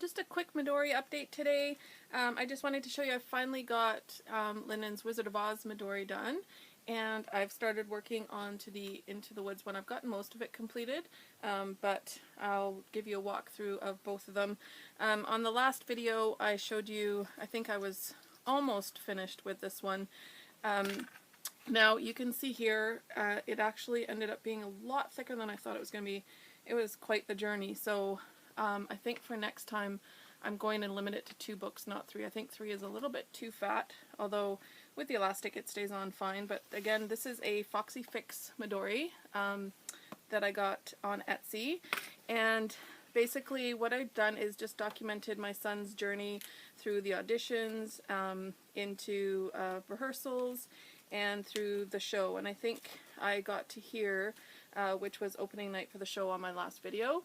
Just a quick Midori update today. I just wanted to show you I finally got Lyndon's Wizard of Oz Midori done, and I've started working on to the Into the Woods one. I've gotten most of it completed, but I'll give you a walkthrough of both of them. On the last video I showed you, I think I was almost finished with this one. Now you can see here it actually ended up being a lot thicker than I thought it was going to be. It was quite the journey, so I think for next time I'm going to limit it to 2 books, not 3. I think 3 is a little bit too fat, although with the elastic it stays on fine. But again, this is a Foxy Fix Midori that I got on Etsy, and basically what I've done is just documented my son's journey through the auditions, into rehearsals, and through the show. And I think I got to hear which was opening night for the show on my last video.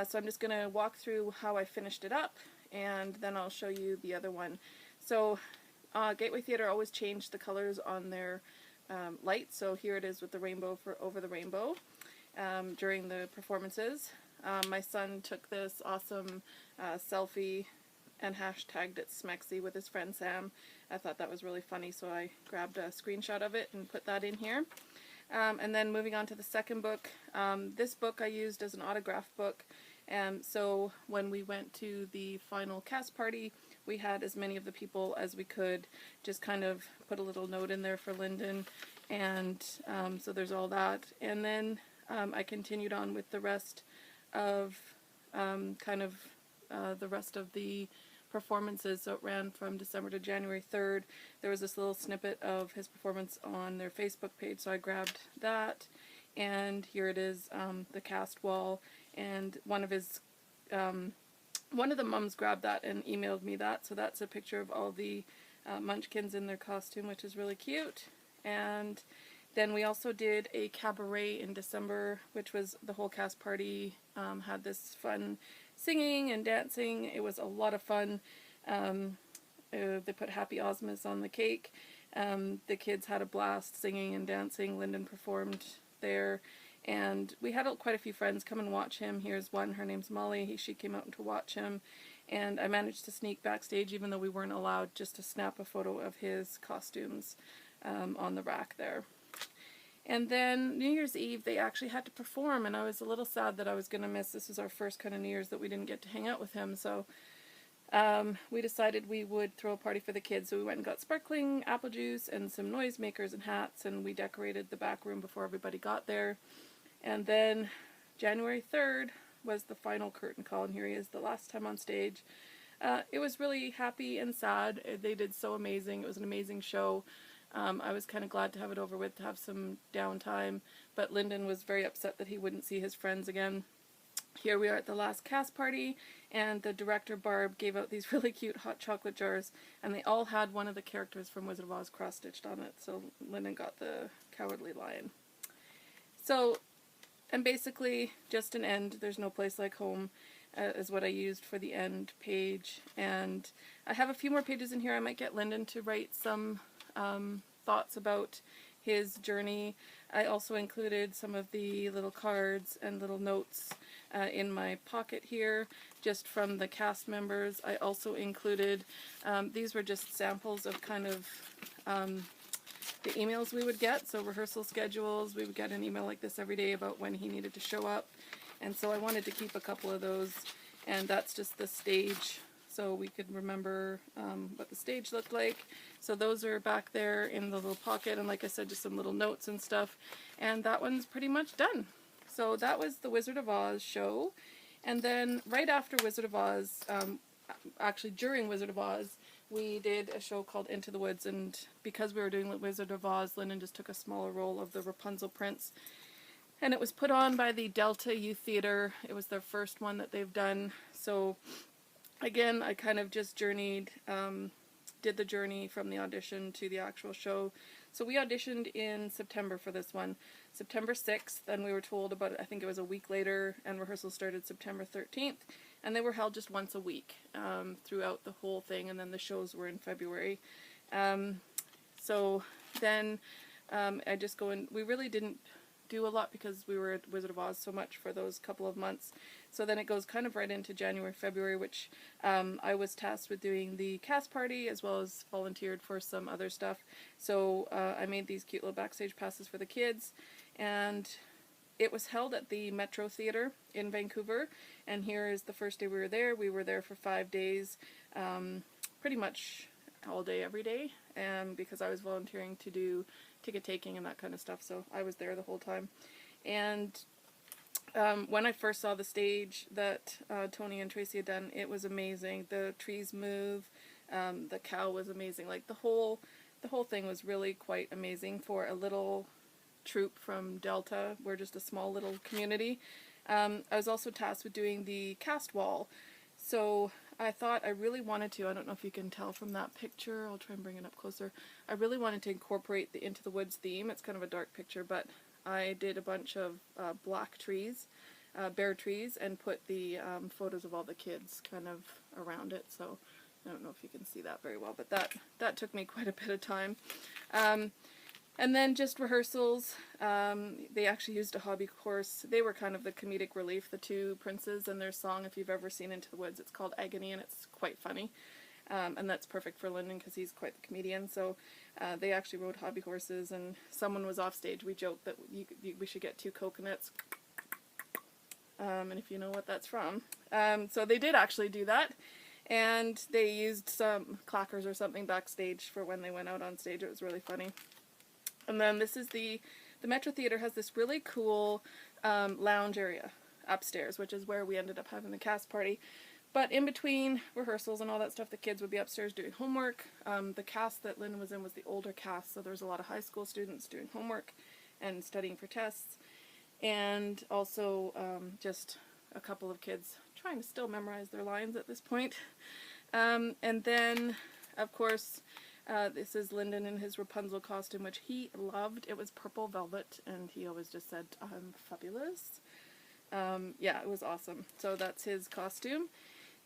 So I'm just going to walk through how I finished it up, and then I'll show you the other one. So Gateway Theatre always changed the colors on their lights, so here it is with the rainbow for Over the Rainbow during the performances. My son took this awesome selfie and hashtagged it Smexy with his friend Sam. I thought that was really funny, so I grabbed a screenshot of it and put that in here. And then moving on to the second book, this book I used as an autograph book, and so when we went to the final cast party, we had as many of the people as we could, just kind of put a little note in there for Lyndon, and so there's all that. And then I continued on with the rest of the rest of the performances, so it ran from December to January 3rd. There was this little snippet of his performance on their Facebook page, so I grabbed that, and here it is, the cast wall, and one of the mums grabbed that and emailed me that, so that's a picture of all the munchkins in their costume, which is really cute. And then we also did a cabaret in December, which was the whole cast party had this fun singing and dancing. It was a lot of fun. They put Happy Ozmas on the cake. The kids had a blast singing and dancing. Lyndon performed there, and we had quite a few friends come and watch him. Here's one, her name's Molly. She came out to watch him, and I managed to sneak backstage even though we weren't allowed, just to snap a photo of his costumes on the rack there. And then New Year's Eve they actually had to perform, and I was a little sad that I was going to miss. This was our first kind of New Year's that we didn't get to hang out with him, so we decided we would throw a party for the kids. So we went and got sparkling apple juice and some noisemakers and hats, and we decorated the back room before everybody got there. And then January 3rd was the final curtain call, and here he is the last time on stage. It was really happy and sad. They did so amazing. It was an amazing show. I was kind of glad to have it over with, to have some downtime, but Lyndon was very upset that he wouldn't see his friends again. Here we are at the last cast party, and the director Barb gave out these really cute hot chocolate jars, and they all had one of the characters from Wizard of Oz cross-stitched on it, so Lyndon got the Cowardly Lion. So, and basically just an end, there's no place like home, is what I used for the end page. And I have a few more pages in here. I might get Lyndon to write some thoughts about his journey. I also included some of the little cards and little notes in my pocket here, just from the cast members. I also included, these were just samples of kind of the emails we would get, so rehearsal schedules. We would get an email like this every day about when he needed to show up, and so I wanted to keep a couple of those, and that's just the stage, so we could remember what the stage looked like. So those are back there in the little pocket, and like I said, just some little notes and stuff. And that one's pretty much done. So that was the Wizard of Oz show. And then right after Wizard of Oz, actually during Wizard of Oz, we did a show called Into the Woods, and because we were doing Wizard of Oz, Lyndon just took a smaller role of the Rapunzel Prince. And it was put on by the Delta Youth Theatre. It was their first one that they've done. So again, I kind of just journeyed, did the journey from the audition to the actual show. So we auditioned in September for this one, September 6th, and we were told about, I think it was a week later, and rehearsals started September 13th, and they were held just once a week throughout the whole thing, and then the shows were in February. So then I just go in, we really didn't do a lot because we were at Wizard of Oz so much for those couple of months. So then it goes kind of right into January, February, which I was tasked with doing the cast party as well as volunteered for some other stuff. So I made these cute little backstage passes for the kids, and it was held at the Metro Theatre in Vancouver, and here is the first day we were there. We were there for 5 days, pretty much all day, every day, because I was volunteering to do ticket taking and that kind of stuff, so I was there the whole time. And when I first saw the stage that Tony and Tracy had done, it was amazing. The trees move, the cow was amazing. Like the whole thing was really quite amazing for a little troupe from Delta. We're just a small little community. I was also tasked with doing the cast wall. So I thought I really wanted to, I don't know if you can tell from that picture, I'll try and bring it up closer. I really wanted to incorporate the Into the Woods theme. It's kind of a dark picture, but I did a bunch of black trees, bare trees, and put the photos of all the kids kind of around it. So I don't know if you can see that very well, but that took me quite a bit of time. And then just rehearsals. They actually used a hobby horse. They were kind of the comedic relief, the two princes, and their song, if you've ever seen Into the Woods, it's called Agony, and it's quite funny. And that's perfect for Lyndon because he's quite the comedian. So they actually rode hobby horses, and someone was off stage. We joked that we should get 2 coconuts. And if you know what that's from. So they did actually do that. And they used some clackers or something backstage for when they went out on stage. It was really funny. And then this is the Metro Theatre has this really cool lounge area upstairs, which is where we ended up having the cast party. But in between rehearsals and all that stuff, the kids would be upstairs doing homework. The cast that Lynn was in was the older cast, so there was a lot of high school students doing homework and studying for tests. And also just a couple of kids trying to still memorize their lines at this point. And then, of course, this is Lyndon in his Rapunzel costume, which he loved. It was purple velvet, and he always just said, "I'm fabulous." Yeah, it was awesome. So that's his costume.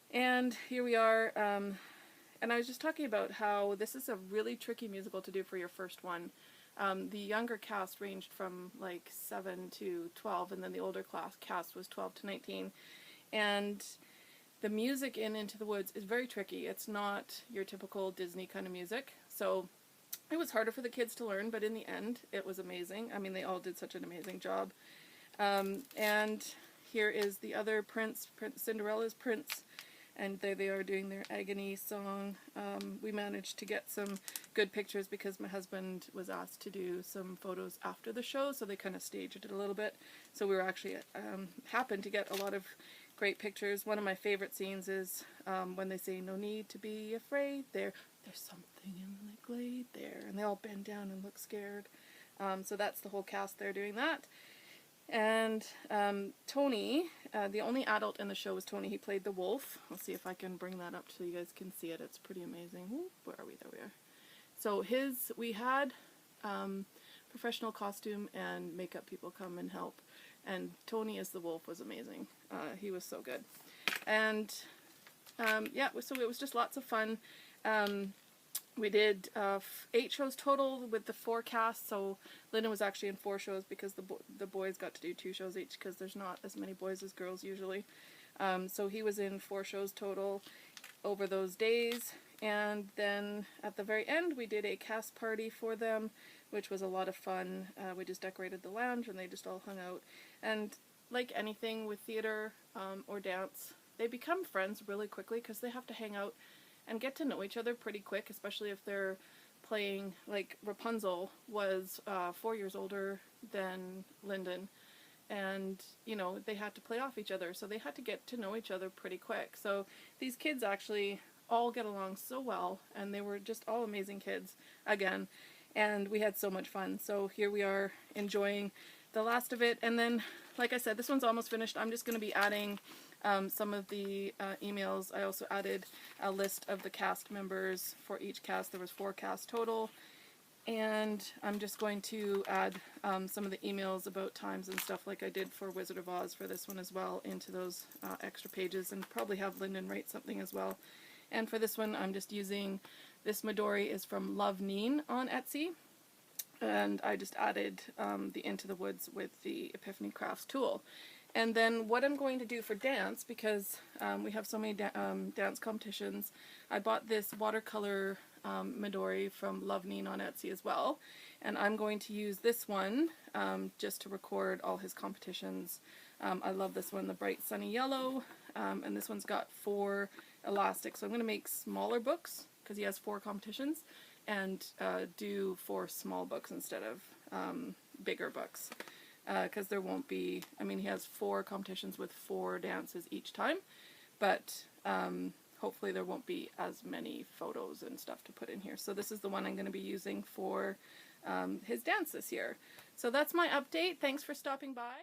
And here we are. And I was just talking about how this is a really tricky musical to do for your first one. The younger cast ranged from like 7 to 12, and then the older cast was 12 to 19. And the music in Into the Woods is very tricky. It's not your typical Disney kind of music. So it was harder for the kids to learn, but in the end, it was amazing. I mean, they all did such an amazing job. And here is the other prince, Cinderella's prince, and there they are doing their Agony song. We managed to get some good pictures because my husband was asked to do some photos after the show, so they kind of staged it a little bit. So we were actually happened to get a lot of great pictures. One of my favorite scenes is when they say, "No need to be afraid, there's something in the glade there," and they all bend down and look scared. So that's the whole cast there doing that. And Tony, the only adult in the show was Tony. He played the wolf. I'll see if I can bring that up so you guys can see it. It's pretty amazing. Ooh, where are we? There we are. So we had professional costume and makeup people come and help. And Tony as the wolf was amazing. He was so good. And yeah, so it was just lots of fun. We did 8 shows total with the 4 casts, so Lyndon was actually in 4 shows because the boys got to do 2 shows each because there's not as many boys as girls usually. So he was in 4 shows total over those days, and then at the very end we did a cast party for them, which was a lot of fun. We just decorated the lounge and they just all hung out. And like anything with theater or dance, they become friends really quickly because they have to hang out and get to know each other pretty quick, especially if they're playing, like Rapunzel was 4 years older than Lyndon, and you know, they had to play off each other, so they had to get to know each other pretty quick. So these kids actually all get along so well, and they were just all amazing kids again, and we had so much fun. So here we are enjoying the last of it, and then like I said, this one's almost finished. I'm just going to be adding some of the emails. I also added a list of the cast members for each cast. There was 4 casts total, and I'm just going to add some of the emails about times and stuff like I did for Wizard of Oz for this one as well into those extra pages, and probably have Lyndon write something as well. And for this one, I'm just using, this Midori is from Love Neen on Etsy. and I just added the Into the Woods with the Epiphany Crafts tool. And then what I'm going to do for dance, because we have so many dance competitions, I bought this watercolor Midori from Love Neen on Etsy as well, and I'm going to use this one just to record all his competitions. I love this one, the bright sunny yellow, and this one's got 4 elastics, so I'm going to make smaller books because he has 4 competitions, and do 4 small books instead of bigger books, because there won't be, I mean, he has 4 competitions with 4 dances each time, but hopefully there won't be as many photos and stuff to put in here. So this is the one I'm going to be using for his dance this year. So that's my update. Thanks for stopping by.